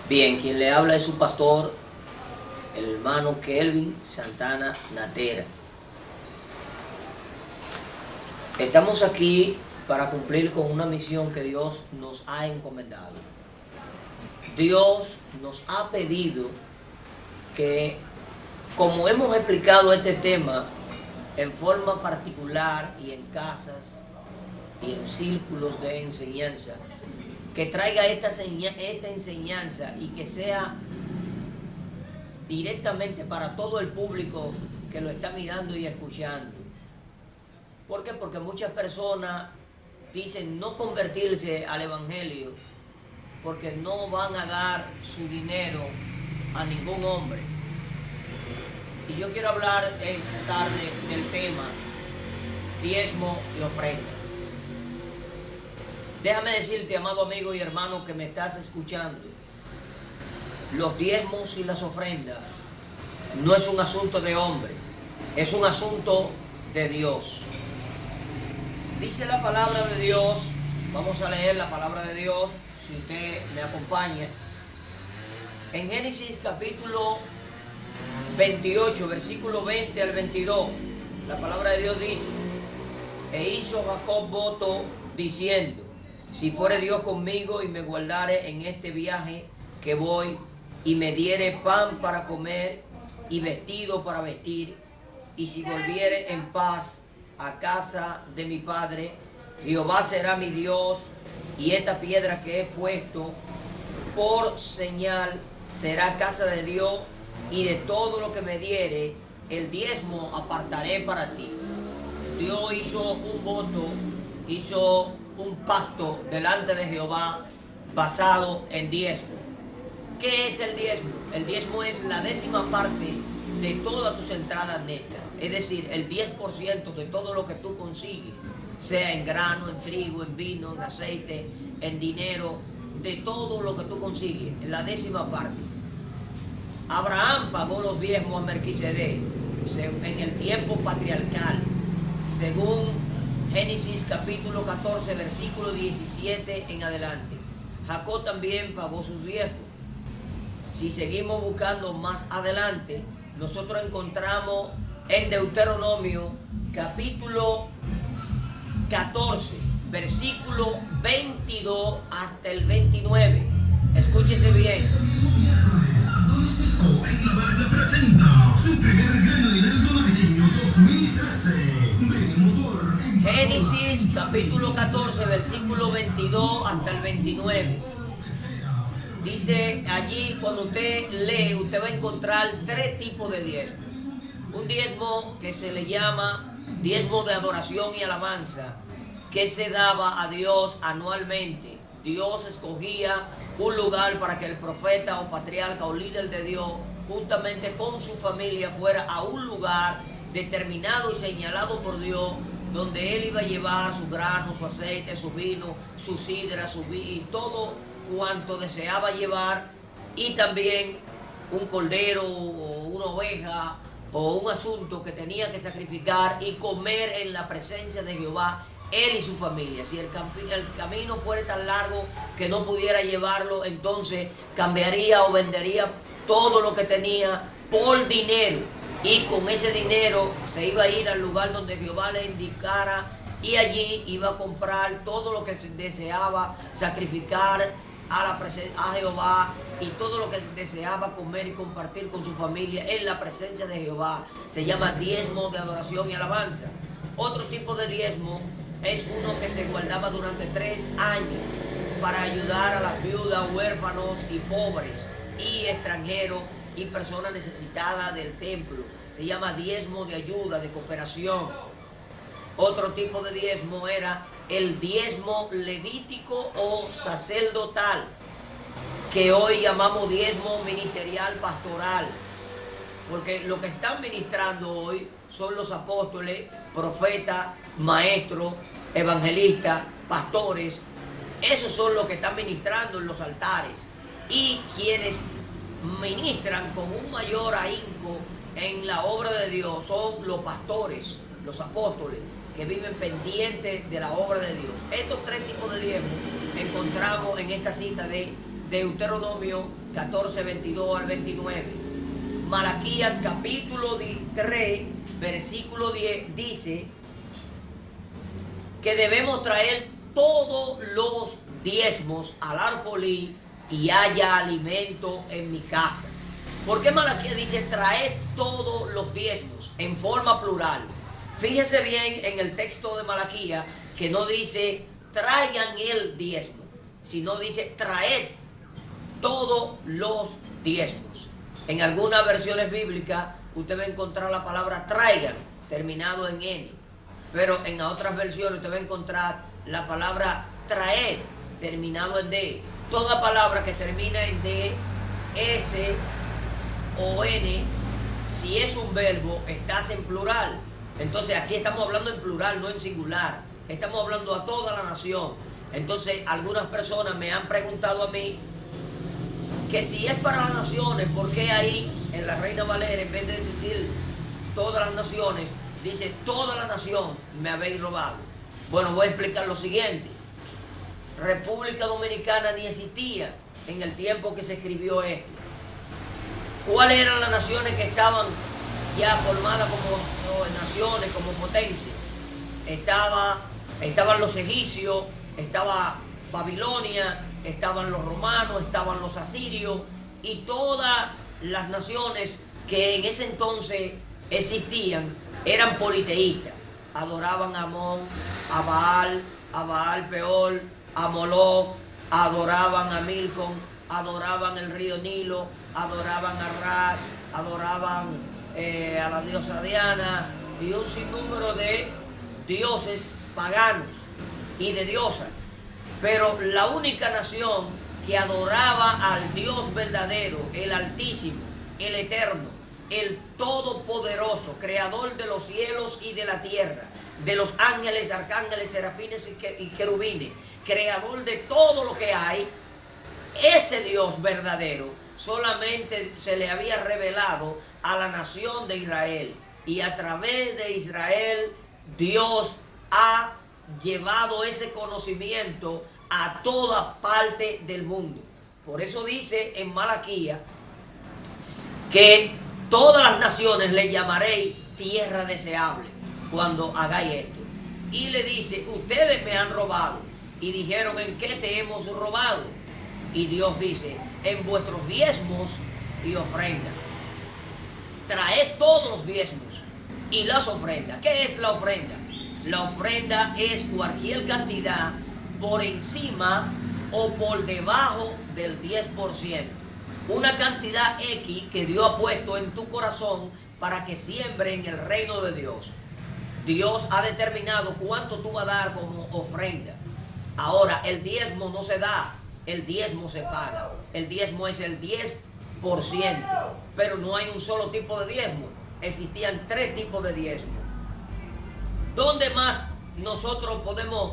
Bien, quien le habla es su pastor, el hermano Kelvin Santana Natera. Estamos aquí para cumplir con una misión que Dios nos ha encomendado. Dios nos ha pedido que, como hemos explicado este tema en forma particular y en casas y en círculos de enseñanza, que traiga esta enseñanza y que sea directamente para todo el público que lo está mirando y escuchando. ¿Por qué? Porque muchas personas dicen no convertirse al evangelio porque no van a dar su dinero a ningún hombre. Y yo quiero hablar esta tarde del tema diezmo y ofrenda. Déjame decirte, amado amigo y hermano que me estás escuchando, los diezmos y las ofrendas no es un asunto de hombre, es un asunto de Dios. Dice la palabra de Dios, vamos a leer la palabra de Dios, si usted me acompaña, en Génesis capítulo 28, versículo 20 al 22, la palabra de Dios dice: e hizo Jacob voto diciendo: si fuere Dios conmigo y me guardare en este viaje que voy, y me diere pan para comer y vestido para vestir, y si volviere en paz a casa de mi padre, Jehová será mi Dios, y esta piedra que he puesto por señal será casa de Dios, y de todo lo que me diere, el diezmo apartaré para ti. Dios hizo un voto, hizo un pacto delante de Jehová basado en diezmo. ¿Qué es el diezmo? El diezmo es la 10ª parte de todas tus entradas netas, es decir, el 10% de todo lo que tú consigues, sea en grano, en trigo, en vino, en aceite, en dinero, de todo lo que tú consigues, la 10ª parte. Abraham pagó los diezmos a Melquisedec en el tiempo patriarcal, según Génesis capítulo 14, versículo 17 en adelante. Jacob también pagó sus diezmos. Si seguimos buscando más adelante, nosotros encontramos en Deuteronomio capítulo 14, versículo 22 hasta el 29. Escúchese bien. Presenta su primer gran aguinaldo navideño 2013. Génesis capítulo 14, versículo 22 hasta el 29. Dice allí, cuando usted lee, usted va a encontrar 3 tipos de diezmo. Un diezmo que se le llama diezmo de adoración y alabanza, que se daba a Dios anualmente. Dios escogía un lugar para que el profeta o patriarca o líder de Dios, juntamente con su familia, fuera a un lugar determinado y señalado por Dios, donde él iba a llevar su grano, su aceite, su vino, su sidra, su vino, todo cuanto deseaba llevar, y también un cordero o una oveja o un asunto que tenía que sacrificar y comer en la presencia de Jehová, él y su familia. Si el camino fuera tan largo que no pudiera llevarlo, entonces cambiaría o vendería todo lo que tenía por dinero, y con ese dinero se iba a ir al lugar donde Jehová le indicara, y allí iba a comprar todo lo que se deseaba sacrificar a Jehová, y todo lo que deseaba comer y compartir con su familia en la presencia de Jehová. Se llama diezmo de adoración y alabanza. Otro tipo de diezmo es uno que se guardaba durante 3 años para ayudar a las viudas, huérfanos y pobres y extranjeros y personas necesitadas del templo. Se llama diezmo de ayuda, de cooperación. Otro tipo de diezmo era el diezmo levítico o sacerdotal, que hoy llamamos diezmo ministerial pastoral, porque lo que están ministrando hoy son los apóstoles, profetas, maestros, evangelistas, pastores. Esos son los que están ministrando en los altares, y quienes ministran con un mayor ahínco en la obra de Dios son los pastores, los apóstoles, que viven pendientes de la obra de Dios. Estos 3 tipos de diezmos encontramos en esta cita de Deuteronomio 14, 22 al 29. Malaquías capítulo 3, versículo 10 dice que debemos traer todos los diezmos al alfolí y haya alimento en mi casa. ¿Por qué Malaquías dice traed todos los diezmos en forma plural? Fíjese bien en el texto de Malaquías que no dice traigan el diezmo, sino dice traed todos los diezmos. En algunas versiones bíblicas usted va a encontrar la palabra traigan terminado en N, pero en otras versiones usted va a encontrar la palabra traed terminado en D. Toda palabra que termina en D, S o N, si es un verbo, estás en plural. Entonces aquí estamos hablando en plural, no en singular. Estamos hablando a toda la nación. Entonces algunas personas me han preguntado a mí que si es para las naciones, ¿por qué ahí en la Reina Valera, en vez de decir todas las naciones, dice toda la nación me habéis robado? Bueno, voy a explicar lo siguiente. República Dominicana ni existía en el tiempo que se escribió esto. ¿Cuáles eran las naciones que estaban ya formadas como naciones, como potencia? Estaban los egipcios, estaba Babilonia, estaban los romanos, estaban los asirios y todas las naciones que en ese entonces existían eran politeístas. Adoraban a Amón, a Baal Peor, a Moloch, adoraban a Milcom, adoraban el río Nilo, adoraban a Ra, adoraban a la diosa Diana y un sinnúmero de dioses paganos y de diosas. Pero la única nación que adoraba al Dios verdadero, el Altísimo, el Eterno, el Todopoderoso, Creador de los cielos y de la tierra, de los ángeles, arcángeles, serafines y querubines, Creador de todo lo que hay, ese Dios verdadero solamente se le había revelado a la nación de Israel. Y a través de Israel, Dios ha llevado ese conocimiento a toda parte del mundo. Por eso dice en Malaquías que todas las naciones le llamaréis tierra deseable cuando hagáis esto. Y le dice, ustedes me han robado. Y dijeron, ¿en qué te hemos robado? Y Dios dice, en vuestros diezmos y ofrendas. Traed todos los diezmos y las ofrendas. ¿Qué es la ofrenda? La ofrenda es cualquier cantidad por encima o por debajo del 10%. Una cantidad X que Dios ha puesto en tu corazón para que siembre en el reino de Dios. Dios ha determinado cuánto tú vas a dar como ofrenda. Ahora, el diezmo no se da, el diezmo se paga. El diezmo es el 10%, pero no hay un solo tipo de diezmo. Existían 3 tipos de diezmo. ¿Dónde más nosotros podemos